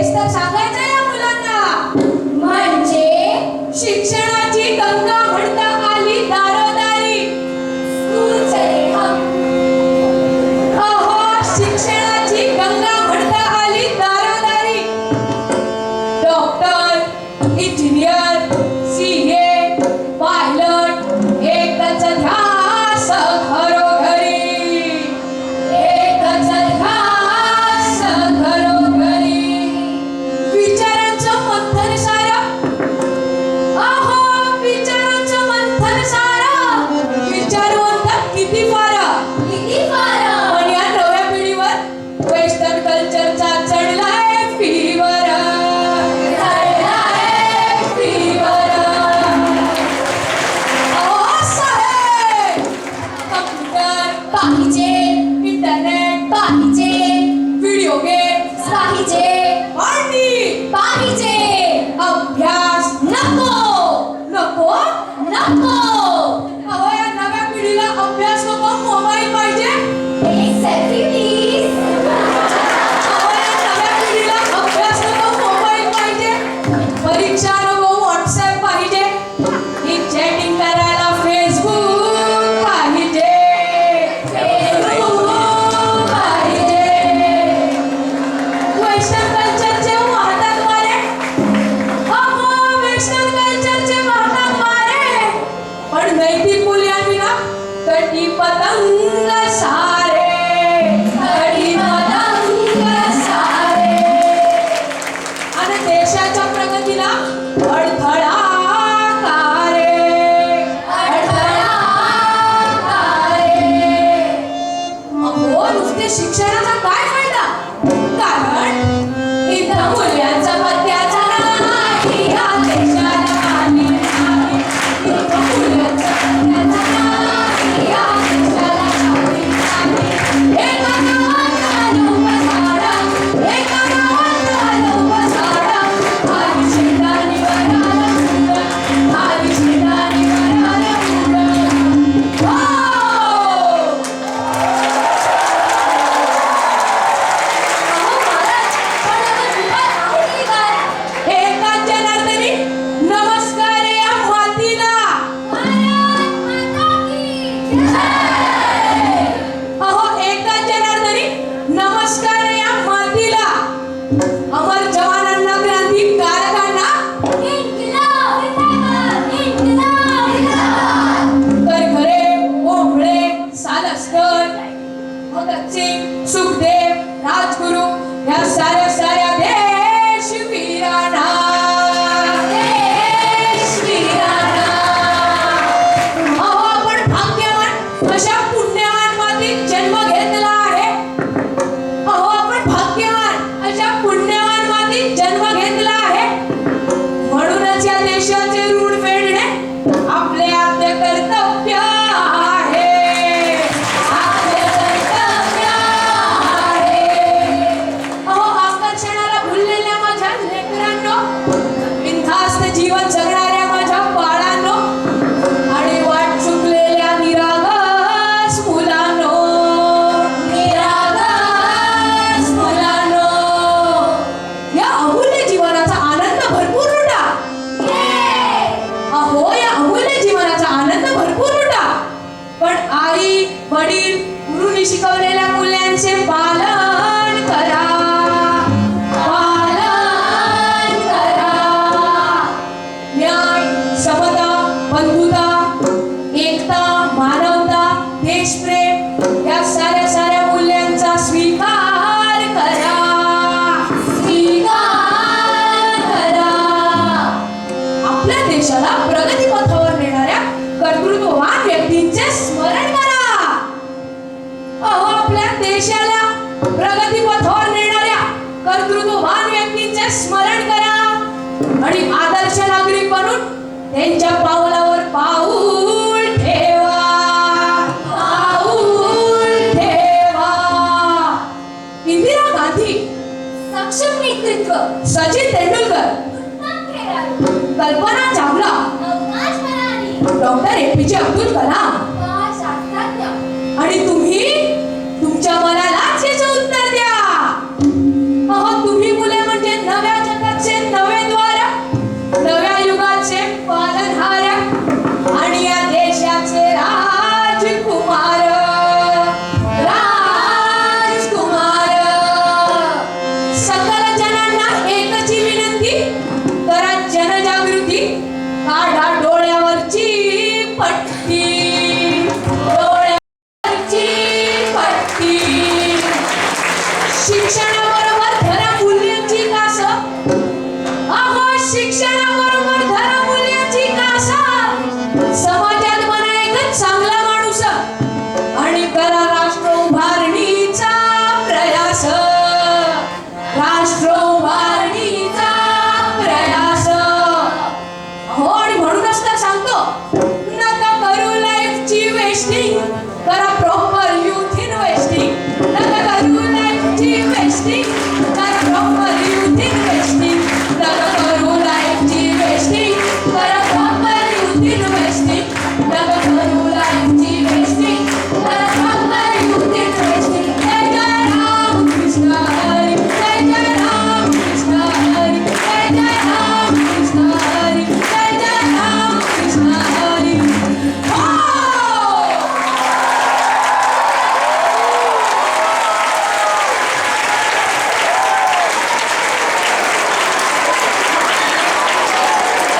तेच तर सांगायचं या मुलांना. म्हणजे शिक्षणाची गंगा म्हणता आली दारोदारी. स्कूल चले हम. अहो शिक्षणाची गंगा म्हणता आली दारोदारी. डॉक्टर, इंजिनियर, सीए, पायलट एकच ध्यास घरोघरी. एकच ध्यास घरोघरी. विचारांचं मंथन सारं. अहो विचारांचं मंथन सारं. विचारवंत किती फारं. किती फारं. पण या नव्या पिढीवर वेस्टर्न कल्चरचा चढलाय फीवर. पाहिजे, इंटरनेट पाहिजे, व्हिडिओ गेम्स पाहिजे, पार्टी पाहिजे, अभ्यास नको. नको नको. अहो या नव्या पिढीला अभ्यास नको, मोबाईल पाहिजे. एक सेल्फी प्लीज. अहो या नव्या पिढीला अभ्यास नको, मोबाईल पाहिजे. परीक्षा नको, व्हॉट्सअप पाहिजे. ही चॅटिंग करायला फेसबुक पाहिजे. वेस्टर्न कल्चरचे वाहतात वारे. अहो वेस्टर्न कल्चरचे वाहतात वारे. पण नैतिक मूल्यांविना कटी पतंग सारे. कटी पतंग सारे. आणि देशाच्या प्रगतीला अडथळा कारे. अडथळा कारे. अहो नुसते शिक्षणाचा काय फायदा. कारण इथं मूल्यांचा पत्त्याचा नाही. या देशाला हानी नाही. इथं मूल्यांचा पत्त्याचा नाही. या देशाला हानी नाही. एका गावात आलं उभं झाडं. एका गावात आलं उभं झाडं. खाली शेतानी वर आलं मुलं. खाली शेतानी वर आलं मुलं. हो. एका जनार्दनी नमस्कार या मातीला. अहो एका जनार्दनी नमस्कार या मातीला. अमर जवानांना क्रांतिकारकांना तर खरे ओंबळे सालस्कर भगतसिंग सुखदेव राजगुरू या साऱ्या साऱ्या देशवीरांना. देशवीरांना. अहो आपण भाग्यवान अशा पुण्यवान मातीत जन्म घेतला आहे. अहो आपण भाग्यवान अशा पुण्यवान मातीत जन्म घेतला आहे. म्हणूनच या देशाचे ऋण फेडणे आपले आद्य कर्तव्य आहे. आद्य कर्तव्य आहे. अहो आकर्षणाला भुललेल्या माझ्या लेकरांनो, बिनधास्त जीवन जगणाऱ्या माझ्या बाळांनो आणि वाट चुकलेल्या निरागस मुलांनो. निरागस मुलांनो. या अमूल्य जीवनाचा आनंद भरपूर लुटा. अहो या अमूल्य जीवनाचा आनंद भरपूर लुटा. पण आई वडील गुरुनी शिकवलेल्या मूल्यांचे पालन करा. पालन करा. न्याय, समता, बंधुता, एकता, मानवता, देशप्रेम या साऱ्या साऱ्या मूल्यांचा स्वीकार करा. स्वीकार करा. आपल्या देशाला प्रगतीपथावर नेणाऱ्या कर्तृत्ववान व्यक्तींचे स्मरण करा. अहो आपल्या देशाला प्रगतीपथावर नेणाऱ्या कर्तृत्ववान व्यक्तींचे स्मरण करा. आणि आदर्श नागरिक बनून त्यांच्या पावलावर पाऊल ठेवा. पाऊल ठेवा. इंदिरा गांधी सक्षम नेतृत्व. सचिन तेंडुलकर उत्तम खेळाडू. कल्पना चावला. Doctor APJ Abdul Kalam.